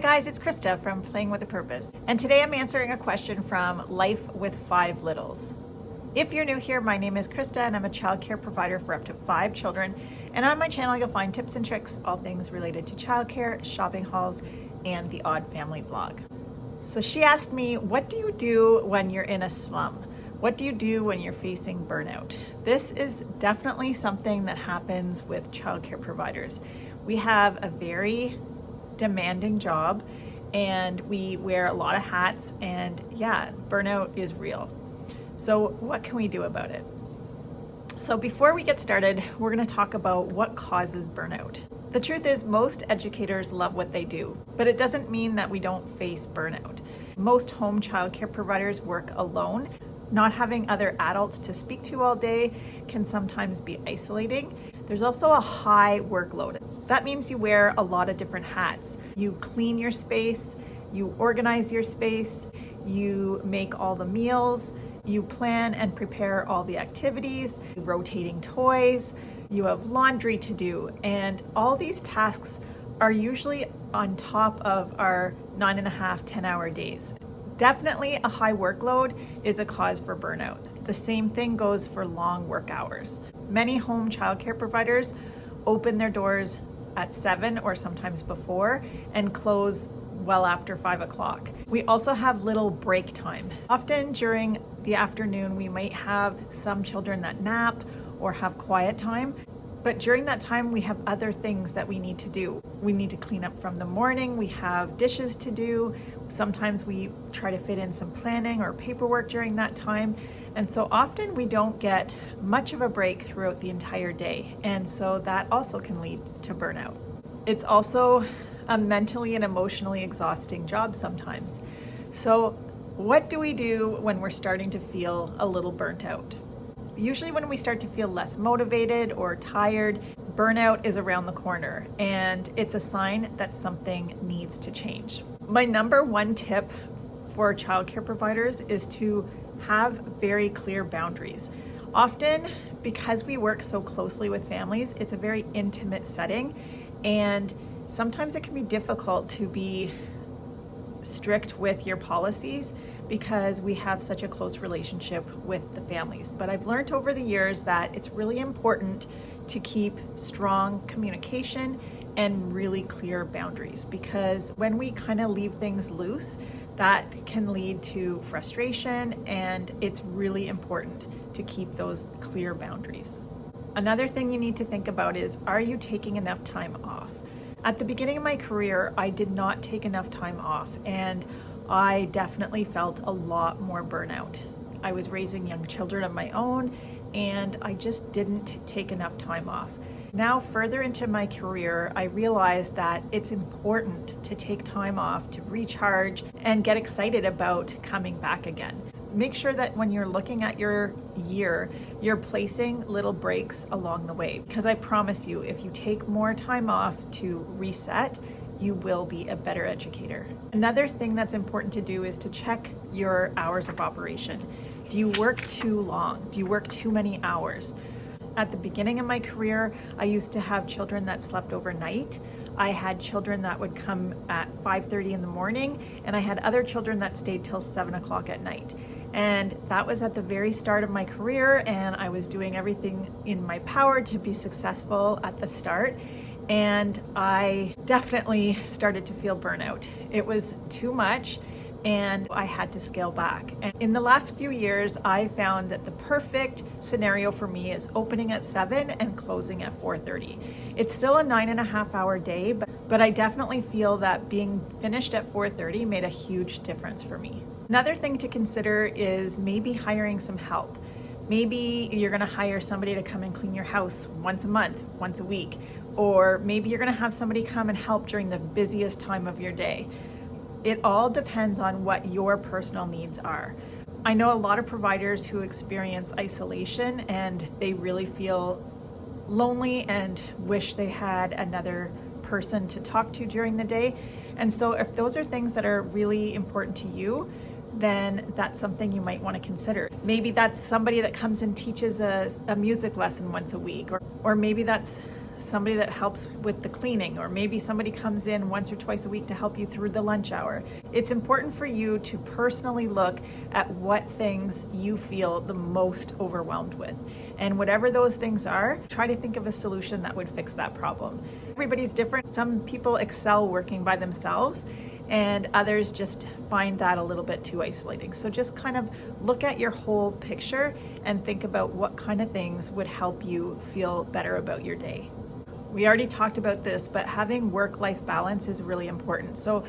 guys, it's Krista from Playing with a Purpose, and today I'm answering a question from Life with 5 Littles. If you're new here, my name is Krista and I'm a childcare provider for up to 5 children, and on my channel you'll find tips and tricks, all things related to childcare, shopping hauls, and the odd family vlog. So she asked me, what do you do when you're in a slum? What do you do when you're facing burnout? This is definitely something that happens with childcare providers. We have a very demanding job and we wear a lot of hats, and yeah, burnout is real. So what can we do about it? So before we get started, we're going to talk about what causes burnout. The truth is, most educators love what they do, but it doesn't mean that we don't face burnout. Most home childcare providers work alone. Not having other adults to speak to all day can sometimes be isolating. There's also a high workload. That means you wear a lot of different hats. You clean your space, you organize your space, you make all the meals, you plan and prepare all the activities, rotating toys, you have laundry to do, and all these tasks are usually on top of our 9.5, 10-hour days. Definitely a high workload is a cause for burnout. The same thing goes for long work hours. Many home childcare providers open their doors at 7 or sometimes before and close well after 5 o'clock. We also have little break time. Often during the afternoon, we might have some children that nap or have quiet time. But during that time, we have other things that we need to do. We need to clean up from the morning. We have dishes to do. Sometimes we try to fit in some planning or paperwork during that time. And so often we don't get much of a break throughout the entire day. And so that also can lead to burnout. It's also a mentally and emotionally exhausting job sometimes. So what do we do when we're starting to feel a little burnt out? Usually when we start to feel less motivated or tired, burnout is around the corner, and it's a sign that something needs to change. My number one tip for childcare providers is to have very clear boundaries. Often, because we work so closely with families, it's a very intimate setting, and sometimes it can be difficult to be strict with your policies because we have such a close relationship with the families. But I've learned over the years that it's really important to keep strong communication and really clear boundaries, because when we kind of leave things loose, that can lead to frustration, and it's really important to keep those clear boundaries. Another thing you need to think about is, are you taking enough time off? At the beginning of my career, I did not take enough time off, and I definitely felt a lot more burnout. I was raising young children of my own, and I just didn't take enough time off. Now, further into my career, I realized that it's important to take time off to recharge and get excited about coming back again. Make sure that when you're looking at your year, you're placing little breaks along the way, because I promise you, if you take more time off to reset, you will be a better educator. Another thing that's important to do is to check your hours of operation. Do you work too long? Do you work too many hours? At the beginning of my career, I used to have children that slept overnight. I had children that would come at 5:30 in the morning, and I had other children that stayed till 7 o'clock at night. And that was at the very start of my career, and I was doing everything in my power to be successful at the start. And I definitely started to feel burnout. It was too much, and I had to scale back. And in the last few years, I found that the perfect scenario for me is opening at 7 and closing at 4:30. It's still a 9.5-hour day, but I definitely feel that being finished at 4:30 made a huge difference for me. Another thing to consider is maybe hiring some help. Maybe you're gonna hire somebody to come and clean your house once a month, once a week, or maybe you're gonna have somebody come and help during the busiest time of your day. It all depends on what your personal needs are. I know a lot of providers who experience isolation and they really feel lonely and wish they had another person to talk to during the day. And so if those are things that are really important to you, then that's something you might want to consider. Maybe that's somebody that comes and teaches a music lesson once a week, or maybe that's somebody that helps with the cleaning, or maybe somebody comes in once or twice a week to help you through the lunch hour. It's important for you to personally look at what things you feel the most overwhelmed with. And whatever those things are, try to think of a solution that would fix that problem. Everybody's different. Some people excel working by themselves, and others just find that a little bit too isolating. So just kind of look at your whole picture and think about what kind of things would help you feel better about your day. We already talked about this, but having work-life balance is really important. So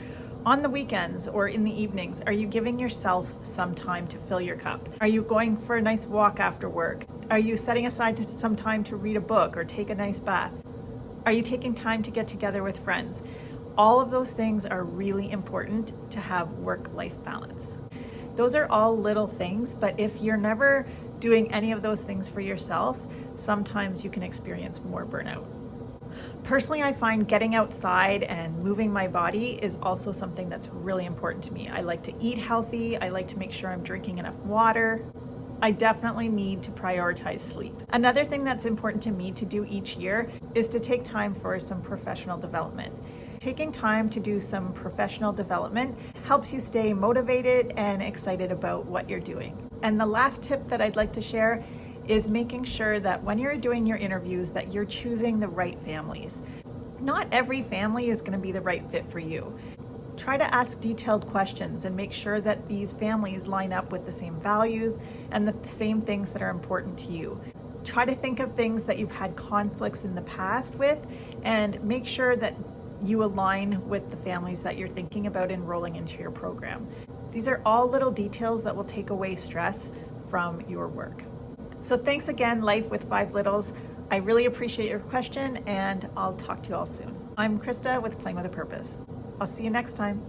on the weekends or in the evenings, are you giving yourself some time to fill your cup? Are you going for a nice walk after work? Are you setting aside some time to read a book or take a nice bath? Are you taking time to get together with friends? All of those things are really important to have work-life balance. Those are all little things, but if you're never doing any of those things for yourself, sometimes you can experience more burnout. Personally, I find getting outside and moving my body is also something that's really important to me. I like to eat healthy. I like to make sure I'm drinking enough water. I definitely need to prioritize sleep. Another thing that's important to me to do each year is to take time for some professional development. Taking time to do some professional development helps you stay motivated and excited about what you're doing. And the last tip that I'd like to share is making sure that when you're doing your interviews that you're choosing the right families. Not every family is going to be the right fit for you. Try to ask detailed questions and make sure that these families line up with the same values and the same things that are important to you. Try to think of things that you've had conflicts in the past with, and make sure that you align with the families that you're thinking about enrolling into your program. These are all little details that will take away stress from your work. So thanks again, Life with 5 Littles. I really appreciate your question, and I'll talk to you all soon. I'm Krista with Playing with a Purpose. I'll see you next time.